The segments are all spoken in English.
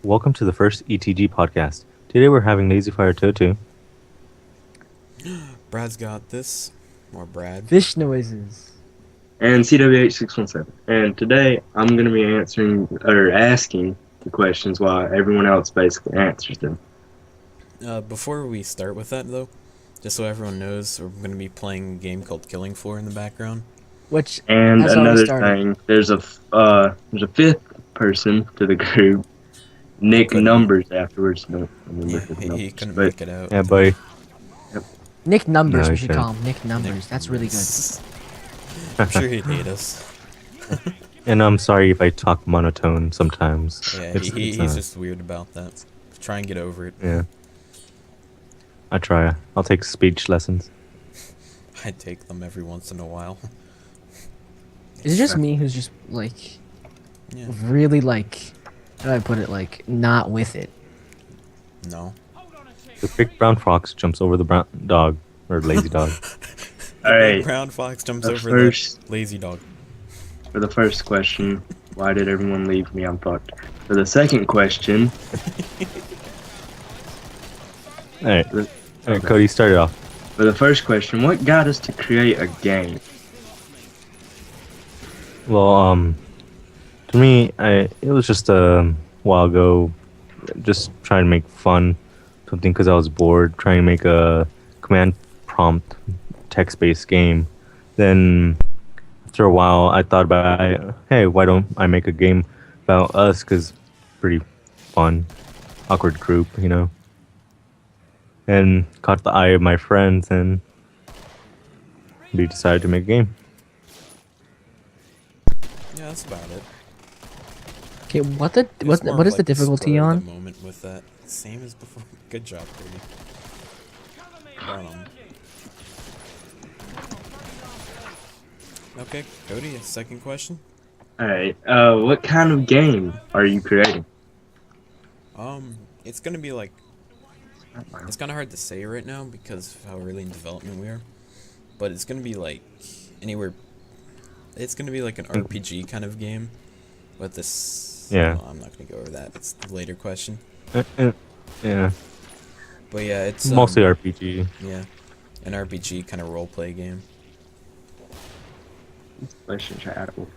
Welcome to the first ETG podcast. Today we're having Lazy Fire Toto. Brad's got this. Or Brad. Fish noises. And CWH617. And today I'm going to be answering or asking the questions while everyone else basically answers them. Before we start with that, though, just so everyone knows, we're going to be playing a game called Killing Floor in the background. Which And has already another started. thing, there's a fifth person to the group, Nick Couldn't- Numbers afterwards. Don't Yeah, remember his he numbers, couldn't but make it out. Yeah, buddy. Nick Numbers, No, we he should shouldn't. call him Nick Numbers. That's really good. I'm sure he'd hate us. And I'm sorry if I talk monotone sometimes. Yeah, It's he's just weird about that. Try and get over it. Yeah. I try. I'll take speech lessons. I take them every once in a while. Is it just me who's just like Yeah. really like how do I put it, like not with it? No. The big brown fox jumps over the brown dog, or lazy dog. The Alright, big brown fox jumps the over first- the lazy dog. for the first question, why did everyone leave me? I'm fucked. For the second question, Alright, okay. Cody, start it off. For the first question, what got us to create a game? Well, to me, it was just a while ago, just trying to make fun, something because I was bored, trying to make a command prompt text-based game. Then, after a while, I thought about, hey, why don't I make a game about us? Because pretty fun, awkward group, you know. And caught the eye of my friends, and we decided to make a game. Yeah, that's about it. Okay, what It was what more what of is the like difficulty spur of on? the moment with that. Same as before. Good job, Cody. Okay, Cody, a second question. Alright, what kind of game are you creating? It's gonna be like, it's kind of hard to say right now because of how early in development we are, but it's gonna be like anywhere. It's gonna be like an RPG kind of game, but this. Yeah. well, I'm not gonna go over that. It's the later question. Yeah, But yeah, it's mostly RPG. Yeah, an RPG kind of role play game. Question chatable.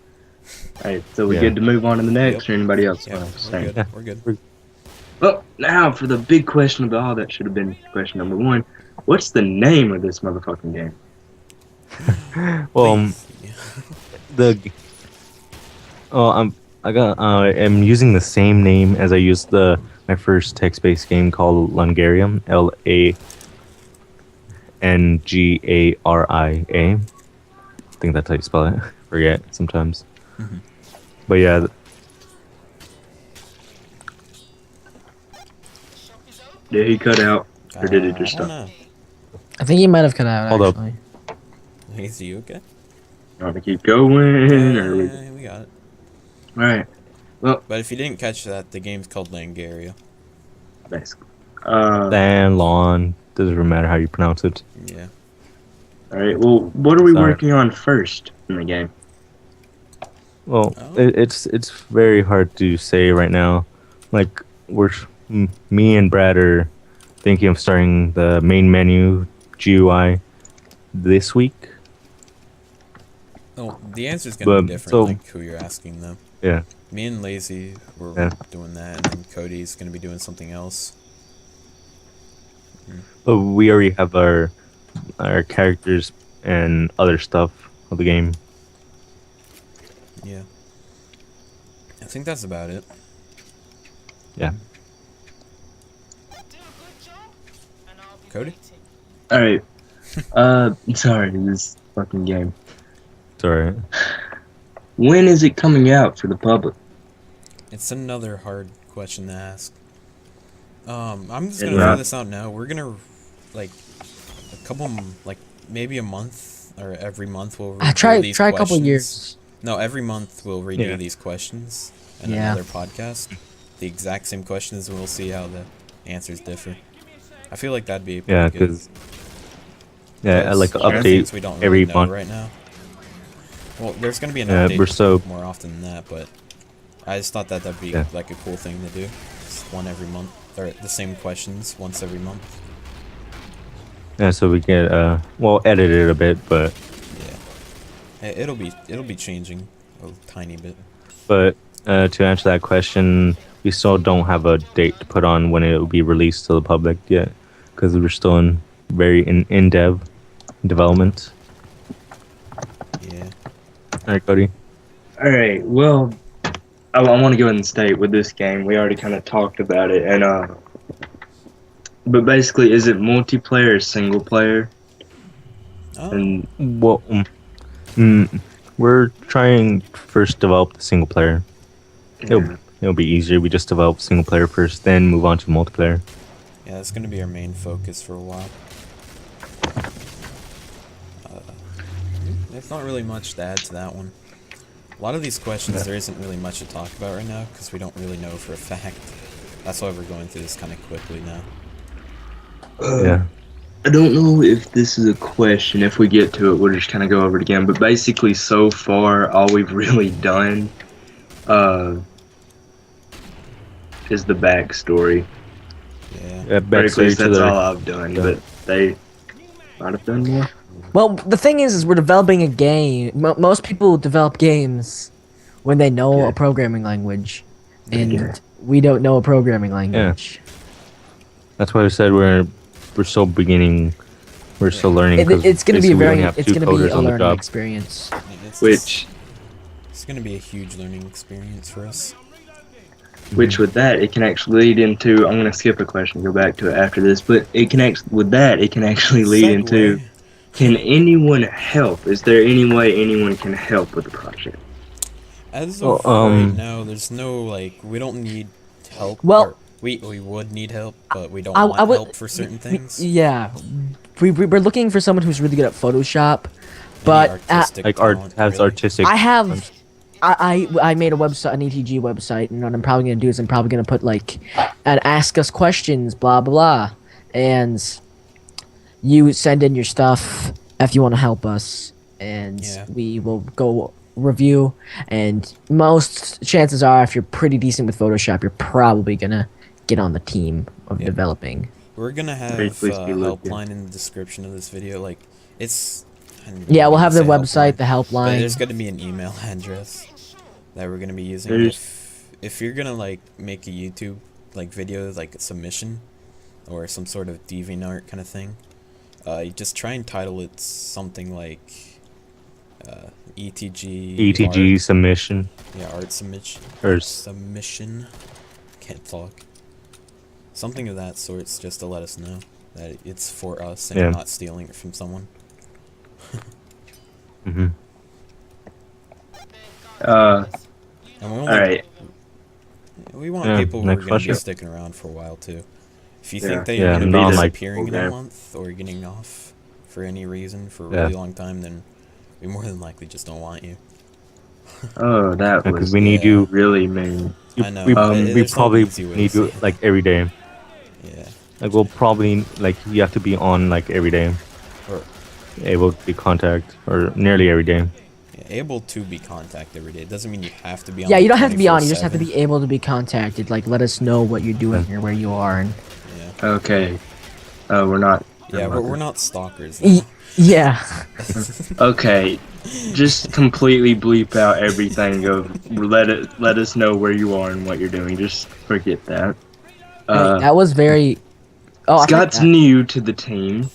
Alright, so we Yeah. good to move on to the next, Yep. or anybody else Yeah, want to we're say? good. Yeah. We're good. Well, now for the big question of all, that should have been question number one. What's the name of this motherfucking game? Well, Please. I'm using the same name as I used my first text-based game called Langarium, Langaria. I think that's how you spell it. Forget sometimes. Mhm. But yeah, Did he cut out, or did it just I don't stop? know. I think he might have cut out Hold up. actually. Is you okay? You want to keep going, or we... Yeah, we got it. Alright, But if you didn't catch that, the game's called Langaria. basically. Dan, Lawn, doesn't matter how you pronounce it. Yeah. Alright, well, what are we Sorry. working on first in the game? Well, Oh. it's very hard to say right now. Like me and Brad are thinking of starting the main menu GUI this week. Oh, the answer's gonna But, be different, so- like who you're asking though. Yeah. Me and Lazy were Yeah. doing that, and then Cody's gonna be doing something else. But we already have our characters and other stuff of the game. Yeah. I think that's about it. Yeah. Cody? Alright, sorry, this fucking game. It's alright. When is it coming out for the public? It's another hard question to ask. I'm just Yeah. gonna throw this out now. We're gonna, like, maybe a month or every month we'll redo Try these a couple questions. years. No, every month we'll redo Yeah. these questions in Yeah. another podcast. The exact same questions, and we'll see how the answers differ. I feel like that'd be pretty Yeah, good. because I like to There are things update we don't every really know month. right now. Well, there's gonna be an Yeah, update we're so- more often than that, but I just thought that'd be Yeah. like a cool thing to do. Just one every month, or the same questions once every month. Yeah, so we get well, edit it a bit, but Yeah, it'll be changing a tiny bit. to answer that question, we still don't have a date to put on when it will be released to the public yet, because we're still in development. Yeah. All right, Cody. All right. Well, I want to go ahead and state with this game. We already kind of talked about it, and but basically, is it multiplayer or single player? Oh. And Well, we're trying to first develop the single player. It'll be easier. We just develop single player first, then move on to multiplayer. Yeah, that's gonna be our main focus for a while. There's not really much to add to that one. A lot of these questions, there isn't really much to talk about right now, because we don't really know for a fact. That's why we're going through this kind of quickly now. Yeah. I don't know if this is a question. If we get to it, we'll just kind of go over it again. But basically, so far, all we've really done is the backstory. Yeah. Backstory Basically, to that's the all I've done. But they might have done more. Well, the thing is we're developing a game. Most people develop games when they know Yeah. a programming language, and Yeah. we don't know a programming language. That's why I said we're still beginning. We're still learning. 'Cause It's gonna be basically we only very. have It's two gonna be coders a on the learning job. experience. It's gonna be a huge learning experience for us. Which with that, it can actually lead into. I'm gonna skip a question, go back to it after this. But it can actually lead into. Segue. Can anyone help? Is there any way anyone can help with the project? As Well, of right now, there's no, like, we don't need help. Well- or we would need help, but we don't I want would- help for certain things. Yeah, we're looking for someone who's really good at Photoshop, Any but artistic Like art talent, has really. artistic. I have. I made a website, an ETG website, and what I'm probably gonna do is I'm probably gonna put like an ask us questions, blah blah blah, and you send in your stuff if you want to help us, and Yeah. we will go review. And most chances are, if you're pretty decent with Photoshop, you're probably gonna get on the team of Yeah. developing. We're gonna have Please be looked at. helpline in the description of this video. Like, it's. I don't Yeah, know we'll how have to the say website, the But helpline. there's gonna be an email address that we're gonna be using. There's- If you're gonna like make a YouTube like video, like a submission, or some sort of DeviantArt kind of thing, you just try and title it something like ETG. ETG art. submission Yeah, art submission. or Submission. Can't talk. Something of that sorts, just to let us know that it's for us and Yeah. we're not stealing it from someone. mhm. And we only, All right. we want Yeah, people who are next going to be question. sticking around for a while too. If you Yeah. think that Yeah, you're going to not be like disappearing in people, a yeah. month or getting off for any reason for a Yeah. really long time, then we more than likely just don't want you. Oh, that Because was we need Yeah. you. really mean. I know. We, There's we no probably easy way to need say you that. like every day. Yeah. Like we'll probably like you have to be on like every day, Or able to be contact or nearly every day. yeah, able to be contacted every day. It doesn't mean you have to be on. Yeah, like, you don't have to be on. You just have to 24/7. be able to be contacted. Like, let us know what you're doing or where you are. And Yeah. Okay. We're not. Yeah, we're not stalkers. E- yeah, Okay. Just completely bleep out everything. Let us know where you are and what you're doing. Just forget that. Hey, that was very. Oh, I Scott's forgot. new to the team.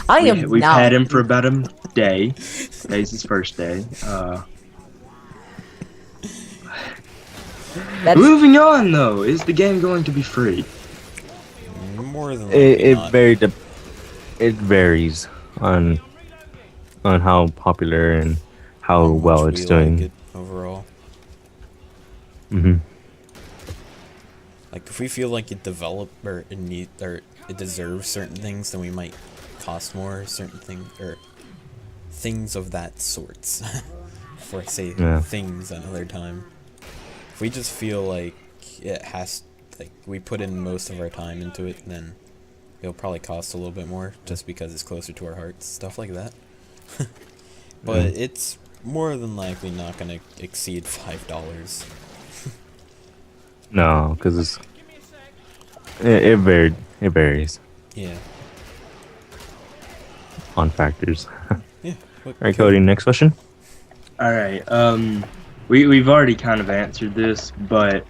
I am We've now. had him for about a day. Today's his first day. That's, Moving on though, is the game going to be free? More than likely It not. it varies on how popular and how much well we it's like doing. it overall. Mm-hmm. Like if we feel like it develop or it need or it deserves certain things, then we might cost more. Certain things or things of that sorts. Before I say Yeah. things another time. If we just feel like it has, like we put in most of our time into it, then it'll probably cost a little bit more just because it's closer to our hearts, stuff like that. But it's more than likely not going to exceed $5. No, because it's It varied. It varies Yeah. on factors. Yeah. What, All right, Cody. Next question. All right. We've already kind of answered this, but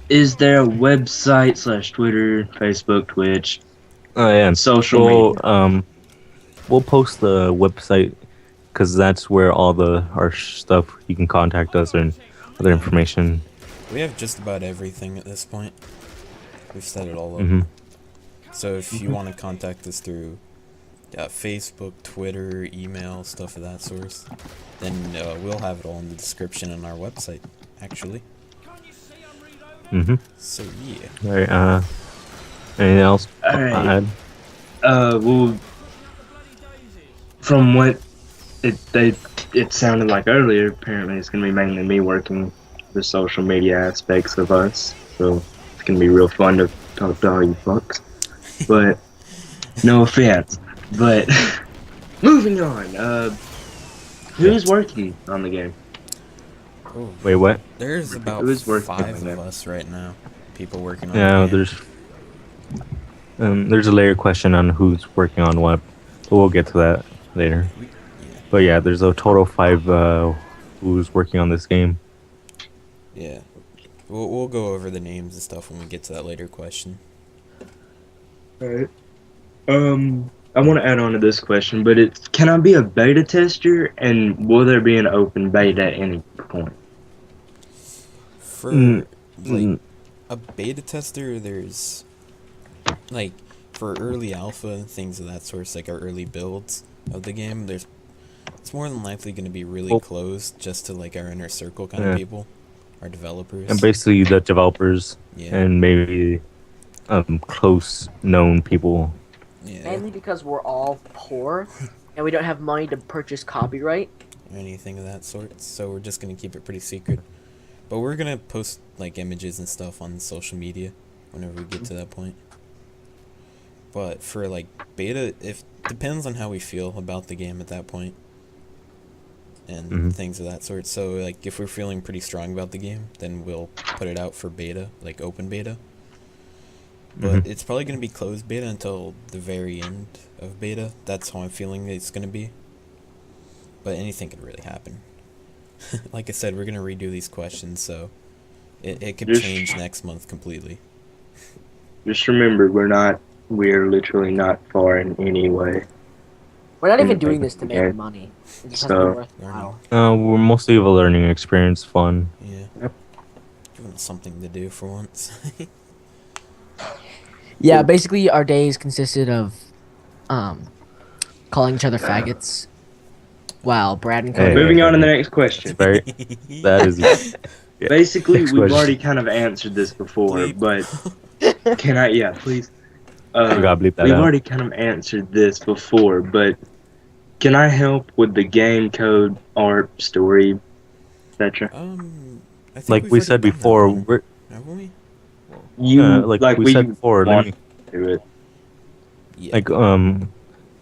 is there a website / Twitter, Facebook, Twitch, Yeah. social We'll media? we'll post the website because that's where all our stuff. You can contact us and other information. We have just about everything at this point. We've set it all up. Mm-hmm. So if you want to contact us through Facebook, Twitter, email, stuff of that sort, then we'll have it all in the description on our website, actually. Mm-hmm. So yeah. All right. Anything else? All right. Add? Well, from what it sounded like earlier, apparently it's gonna be mainly me working the social media aspects of us. So it's gonna be real fun to talk to all you fucks. But no offense. But moving on. Who's working on the game? Oh, Wait, what? there's about Who's working 5 on of that? us right now. People working on Yeah, the game. there's a later question on who's working on what, but we'll get to that later. Yeah. But yeah, there's a total of 5 who's working on this game. Yeah. We'll go over the names and stuff when we get to that later question. Alright. I want to add on to this question, but can I be a beta tester, and will there be an open beta at any point? For Mm, like a beta tester, there's like for early alpha and things of that sort, it's like our early builds of the game. It's more than likely going to be really Oh. closed just to like our inner circle kind Yeah. of people, our developers. And basically the developers Yeah. and maybe close known people. Yeah. Mainly because we're all poor and we don't have money to purchase copyright. Or anything of that sort. So we're just gonna keep it pretty secret. But we're gonna post like images and stuff on social media whenever we get to that point. But for like beta, if depends on how we feel about the game at that point. And Mhm. things of that sort. So like if we're feeling pretty strong about the game, then we'll put it out for beta, like open beta. But Mhm. it's probably going to be closed beta until the very end of beta. That's how I'm feeling it's going to be. But anything could really happen. Like I said, we're going to redo these questions, so it could Just- change next month completely. Just remember, we're literally not far in any way. We're not even Yeah, doing this to make okay. money. It just has to So- be worthwhile. We're mostly of a learning experience, fun. Yeah. Yep. Giving us something to do for once. Yeah, basically our days consisted of calling each other faggots. While Brad and Cody Hey. Moving on to the next It's question. very that is yeah. Basically, Next we've question. already kind of answered this before, Bleep. but can I? Yeah, please. You gotta bleep that We've out. already kind of answered this before, but can I help with the game code, art, story, etc.? I think Like we've we already said done that before, one, we're haven't we? like we said before. Let want me, to do it. Yeah.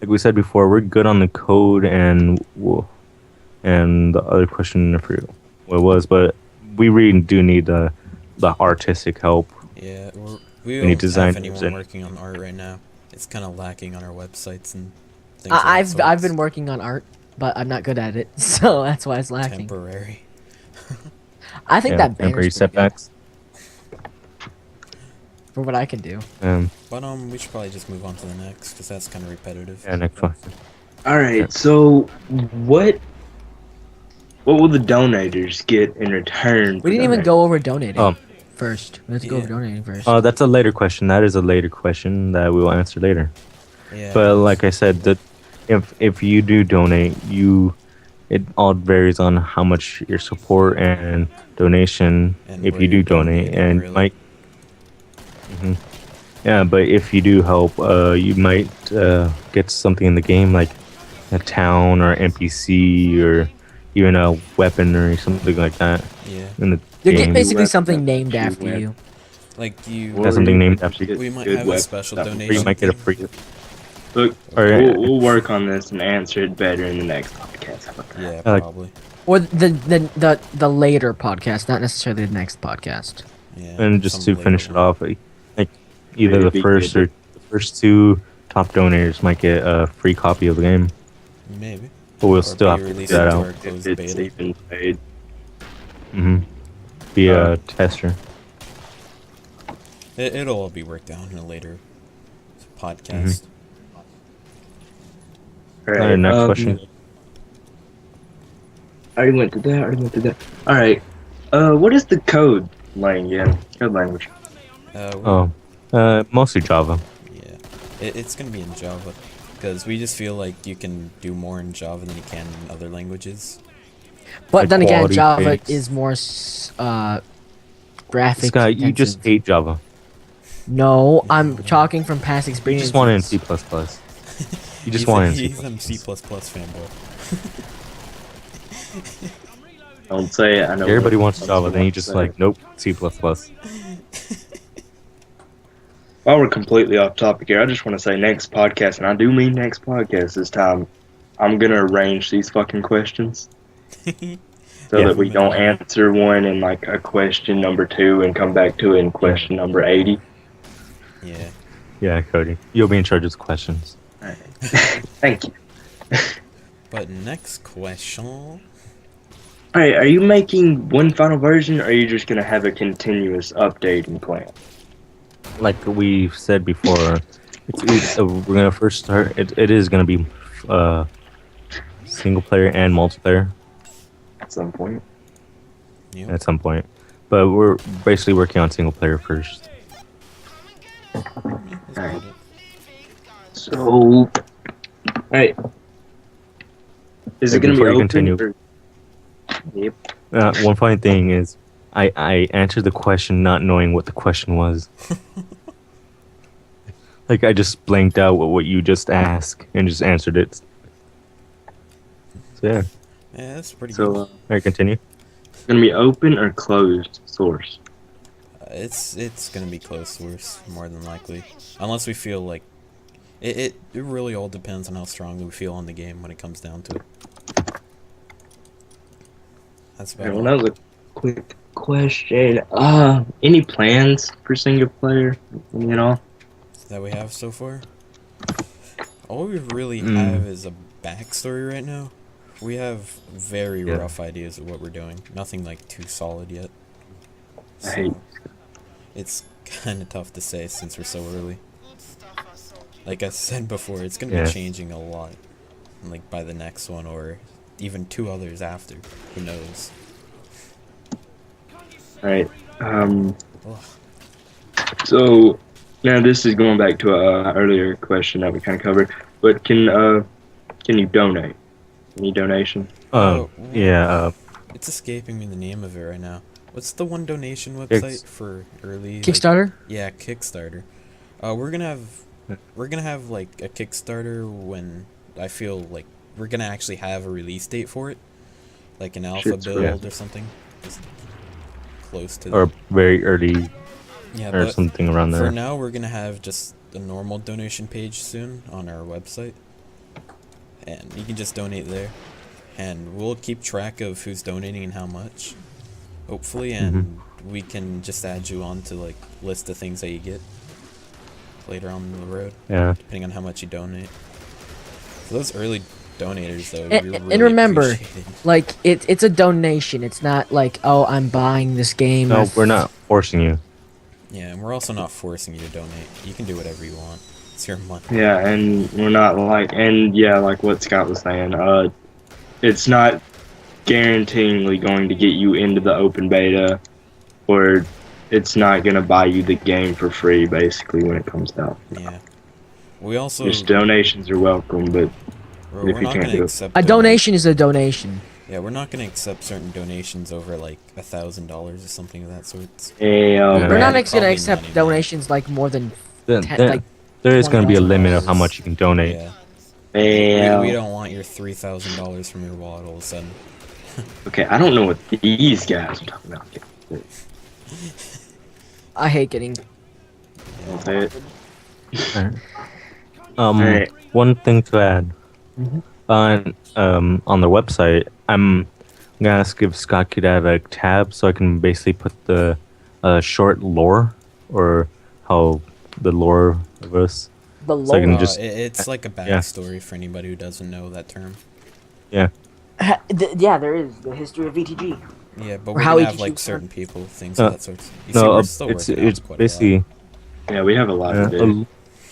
like we said before, we're good on the code and the other question I forget what it was, but we really do need the artistic help. Yeah, We we need don't have designers anyone and- working on art right now. It's kind of lacking on our websites and things. of that I've sorts. been working on art, but I'm not good at it, so that's why it's lacking. temporary. I think that temporary banner's pretty good setbacks. for what I can do. But we should probably just move on to the next because that's kind of repetitive. Yeah, next one. All right. So, what will the donators get in return? We didn't even go over donating Um, first. We have to go Yeah. over donating first. That's a later question. That is a later question that we will answer later. Yeah. But like I said, that if you do donate, it all varies on how much your support and donation. And If where you do you're donate, donating, and really. might. Yeah, but if you do help, you might get something in the game like a town or NPC or even a weapon or something like that yeah. in the You game. get basically Weapon, something named shoe after weapon. you. Like you. That's something named after you. We might Good have a weapon. special That- Or donation. you might get a thing. free. Look, Or, we'll work on this and answer it better in the next podcast. How about that? Yeah, like- probably. Or the later podcast, not necessarily the next podcast. Yeah. And just to some finish later it one. off, like either It'd the be first good. or the first two top donors might get a free copy of the game, Maybe. but we'll Or still be have to released figure that into out. our If closed it's beta. even paid. Hmm. Be Uh, a tester. It'll all be worked out in a later podcast. All Alright, right. next question. I already went to that. All right. What is the code language? Code language. We're- Mostly Java. Yeah, it's gonna be in Java, because we just feel like you can do more in Java than you can in other languages. But Like then again, quality Java based. is more graphic Scott, you just intensive. hate Java. No, I'm talking from past You experience. just want it in C++. You just want it in C++. He's a C++ fanboy. Don't say it. I know. Everybody what wants I'm Java, supposed then you to just say. like, nope, C++. While we're completely off topic here, I just want to say next podcast, and I do mean next podcast this time, I'm gonna arrange these fucking questions so Yeah. that we don't answer one in like a question number 2 and come back to it in question number 80. Yeah. Yeah, Cody. You'll be in charge of the questions. Thank you. But next question. Alright, are you making one final version, or are you just gonna have a continuous updating plan? Like we've said before, we're gonna first start. It is gonna be single player and multiplayer At some point. Yeah. at some point, but we're basically working on single player first. That's about it. So, alright. Is it Hey, gonna be before you open? continue. Or... Yep. One funny thing is, I answered the question not knowing what the question was. Like I just blanked out what you just asked and just answered it. So yeah, Yeah, that's pretty So, good. all right, continue. gonna be open or closed source? It's gonna be closed source more than likely, unless we feel like it really all depends on how strongly we feel on the game when it comes down to it. That's about Alright, all. well, that was a quick question. Any plans for single player? You know? That we have so far. All we really Mm. have is a backstory right now. We have very Yeah. rough ideas of what we're doing. Nothing like too solid yet. I hate- It's kind of tough to say since we're so early. Like I said before, it's gonna Yeah. be changing a lot. Like by the next one or even 2 others after. Who knows? Alright. Ugh. So now this is going back to a earlier question that we kind of covered. But can you donate? Any donation? Oh, Yeah. It's escaping me the name of it right now. What's the one donation website It's- for early? like- Kickstarter. Yeah, Kickstarter. We're gonna have like a Kickstarter when I feel like we're gonna actually have a release date for it, like an alpha Shit's build or something, just close to. Or very early yeah, or but something around for there. now we're gonna have just a normal donation page soon on our website, and you can just donate there, and we'll keep track of who's donating and how much, hopefully, and we can just add you on to like list of things that you get later on the road, Yeah. depending on how much you donate. For those early donators, though, And- we and really remember, appreciate it. Like it's a donation. It's not like, oh, I'm buying this game. No, if- we're not forcing you. Yeah, and we're also not forcing you to donate. You can do whatever you want. It's your money. Yeah, and we're not like, and yeah, like what Scott was saying, it's not guaranteeingly going to get you into the open beta, or it's not going to buy you the game for free, basically, when it comes out. Yeah. We also Just donations are welcome, but we're if you not can't gonna do it. accept A donation is a donation. Yeah, we're not gonna accept certain donations over like $1,000 or something of that sort. Yeah. We're Right. not Probably gonna accept not even. donations like more than Then, 10, like there is going to be a $20,000. limit of how much you can donate. Yeah. Yeah. We don't want your $3,000 from your wallet all of a sudden. Okay, I don't know what these guys are talking about. I hate getting. I'll say it. Alright. One thing to add. Mhm. On the website, I'm gonna ask if Scott could add a tab so I can basically put the short lore or how the lore of us. The So I can lore. just It's like a yeah. backstory for anybody who doesn't know that term. yeah. Yeah, there is the history of ETG. Yeah, but Or we're how gonna have ETG like was certain started. people, things No, of that sort. You see, no, we're still it's working it's out quite a lot. basically Yeah, we have a lot to do.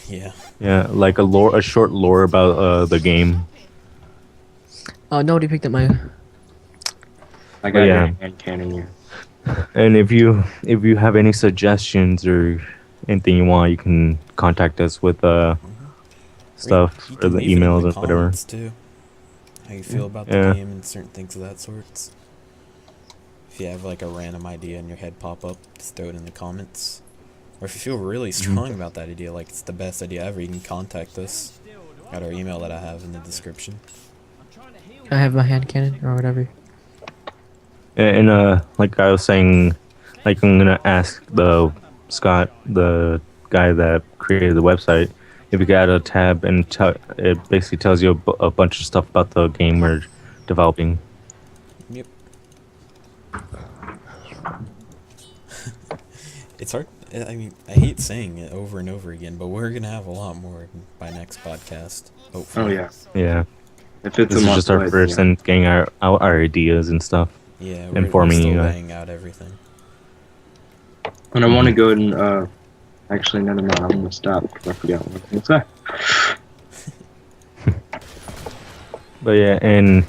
Yeah. like a short lore about the game. Oh, nobody picked up my. I But got yeah. your hand cannon here. And if you have any suggestions or anything you want, you can contact us with stuff You or can the leave it in emails the and whatever. comments too. How you feel about the Yeah. game and certain things of that sorts. If you have like a random idea in your head pop up, just throw it in the comments. Or if you feel really strong about that idea, like it's the best idea ever, you can contact us at our email that I have in the description. I have my hand cannon or whatever. And like I was saying, like I'm gonna ask the Scott, the guy that created the website, if you could add a tab and it basically tells you a bunch of stuff about the game we're developing. Yep. It's hard. I mean, I hate saying it over and over again, but we're gonna have a lot more by next podcast. Oh Hopefully. yeah. Yeah, If it's this a is just month our away, first then and getting our ideas and stuff. Yeah, Informing we're still you. laying out everything. yeah. And I want to go ahead and actually, never mind. I'm gonna stop because I forgot what I was gonna say. But yeah, and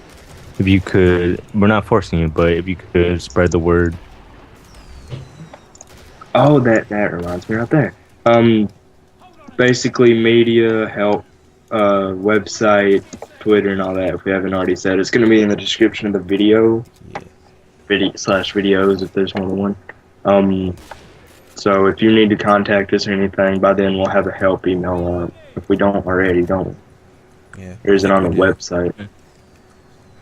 if you could, we're not forcing you, but if you could spread the word. Oh, that reminds me right there. Basically media help, website, Twitter, and all that. If we haven't already said, it's gonna be in the description of the video. Yeah. Videos if there's more than one. So if you need to contact us or anything, by then we'll have a help email up. If we don't already, don't. Yeah. Or is I it think on the we do. website?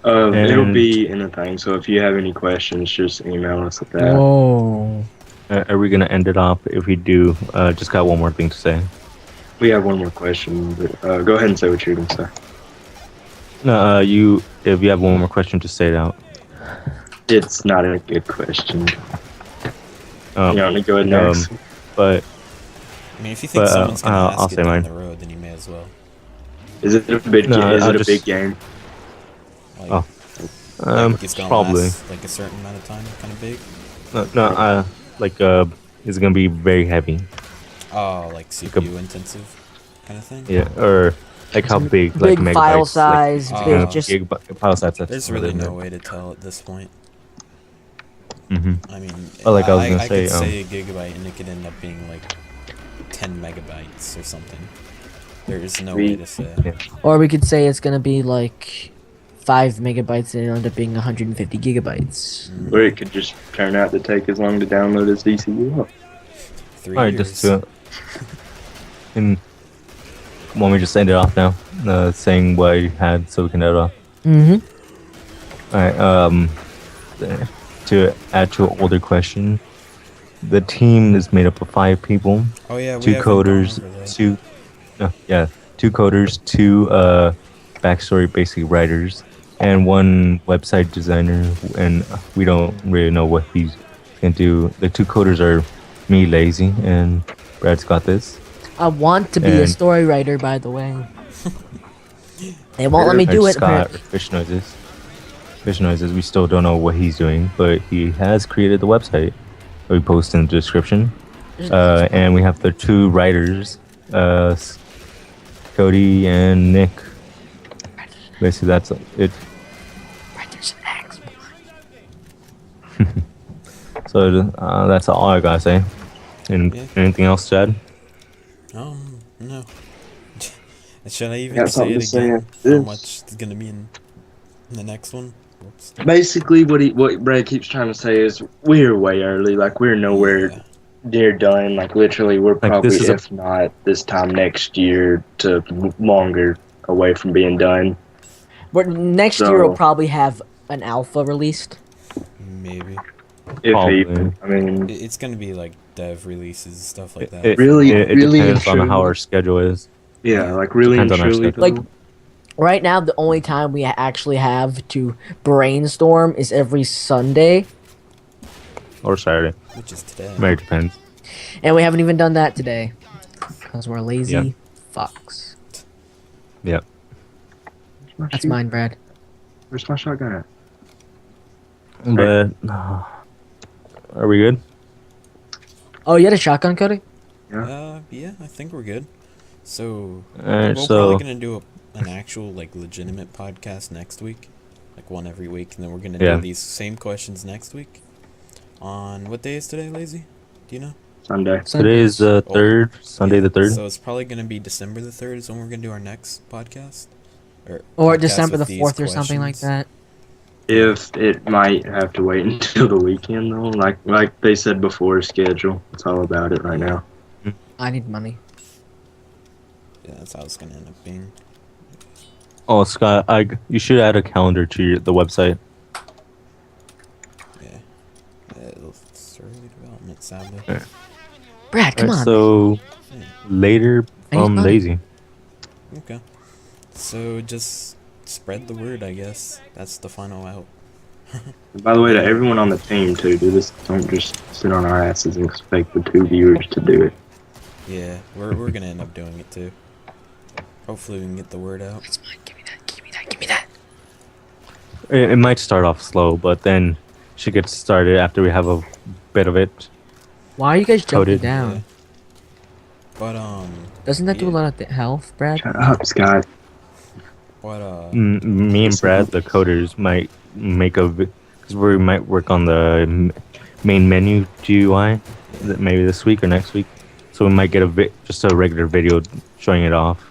It'll And- be in the thing. So if you have any questions, just email us at that. Whoa. Are we gonna end it off? If we do, just got one more thing to say. We have one more question, but go ahead and say what you're gonna say. No, if you have one more question, just say it out. It's not a good question. Um, You want to go ahead and um, ask? but I mean, if you think But, someone's gonna I'll ask it say down mine. the road, then you may as well. Is it a big? No, Is I'll it a just- big game? Like, Oh, like it's gonna probably. last like a certain amount of time, kind of big. No, like it's gonna be very heavy. Oh, like CPU intensive, kind of thing. Yeah, or like how big? Like Big file megabytes, size, like, big uh, just file size. That's There's really no way to tell at this point. Mm-hmm. I mean, Well, like I was gonna I say, could say a gigabyte and it could end up being like 10 megabytes or something. There is no way to say. Yeah. or we could say it's gonna be like 5 megabytes and it end up being 150 gigabytes. Or it could just turn out to take as long to download as DCU up. 3 All right, years. just to and want me to just end it off now, saying what I had, so we can end it off. Mm-hmm. All right. To add to an older question, the team is made up of 5 people. Oh yeah, we 2 haven't gone coders, over that. 2 coders, 2 backstory basically writers, and 1 website designer. And we don't really know what he's gonna do. The 2 coders are me, Lazy, and Brad's got this. I want to be a And- story writer, by the way. They won't let me And do it. Scott, apparently. Fish Noises. Fish Noises. We still don't know what he's doing, but he has created the website. We post in the description. And we have the 2 writers, Cody and Nick. Basically, that's it. Writers and acts. So that's all I gotta say. And Yeah. anything else, Chad? No. Should I even Got say something it to say again? after How this? much is gonna be in the next one? Whoops. Basically, what Brad keeps trying to say is we're way early. Like we're nowhere Yeah. near done. Like literally, we're Like, probably, this is a- if not this time next year, to longer away from being done. Next year we'll So- probably have an alpha released. Maybe. If Probably. even, I mean, It's gonna be like dev releases, stuff like that. It Really- it really depends on and how truly. our schedule is. yeah, like really and Depends on our truly. schedule. Like, right now, the only time we actually have to brainstorm is every Sunday, Or Saturday. Which is today. Very depends. and we haven't even done that today. because we're lazy Yep. fucks. Yep. Where's my That's shoe? mine, Brad. Where's my shotgun at? But are we good? Oh, you had a shotgun, Cody? Yeah, I think we're good. So Alright, we're so probably gonna do an actual like legitimate podcast next week, like one every week, and then we're gonna Yeah. do these same questions next week. On what day is today, Lazy? Do you know? Sunday. today is the Oh, 3rd, Sunday Yeah, the 3rd. So it's probably gonna be December the 3rd is when we're gonna do our next podcast, Or podcast December the with these 4th or something like questions. that. If it might have to wait until the weekend though, like they said before, schedule. It's all about it right now. I need money. Yeah, that's how it's gonna end up being. Oh, Scott, you should add a calendar to the website. Yeah, it's early development, sadly. Brad, come Alright, on. so Yeah. later I need from money. Lazy. Okay, so just spread the word, I guess. That's the final out. And by the way, to everyone on the team too, don't just sit on our asses and expect the 2 viewers to do it. Yeah, we're gonna end up doing it too. Hopefully we can get the word out. That's mine. Give me that. Give me that. Give me that. It might start off slow, but then she gets started after we have a bit of it. Why are you guys jumping Coded. down? Yeah. But Doesn't that do a Yeah. lot of health, Brad? Shut up, Scott. Me and Brad, the coders, might make because we might work on the main menu GUI maybe this week or next week. So we might get just a regular video showing it off.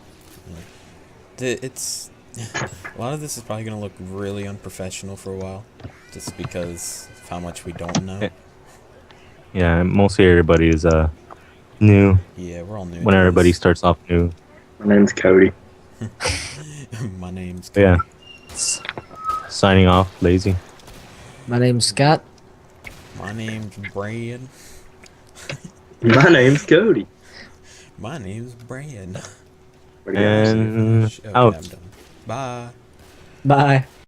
it's a lot of this is probably gonna look really unprofessional for a while, just because of how much we don't know. Yeah, mostly everybody is new. Yeah, we're all new. When to everybody this. starts off new. My name's Cody. My name's But yeah. Signing off, Lazy. My name's Scott. My name's Brad. My name's Cody. My name's Brad. What do you guys say? And Okay, out. I'm done. Bye. Bye.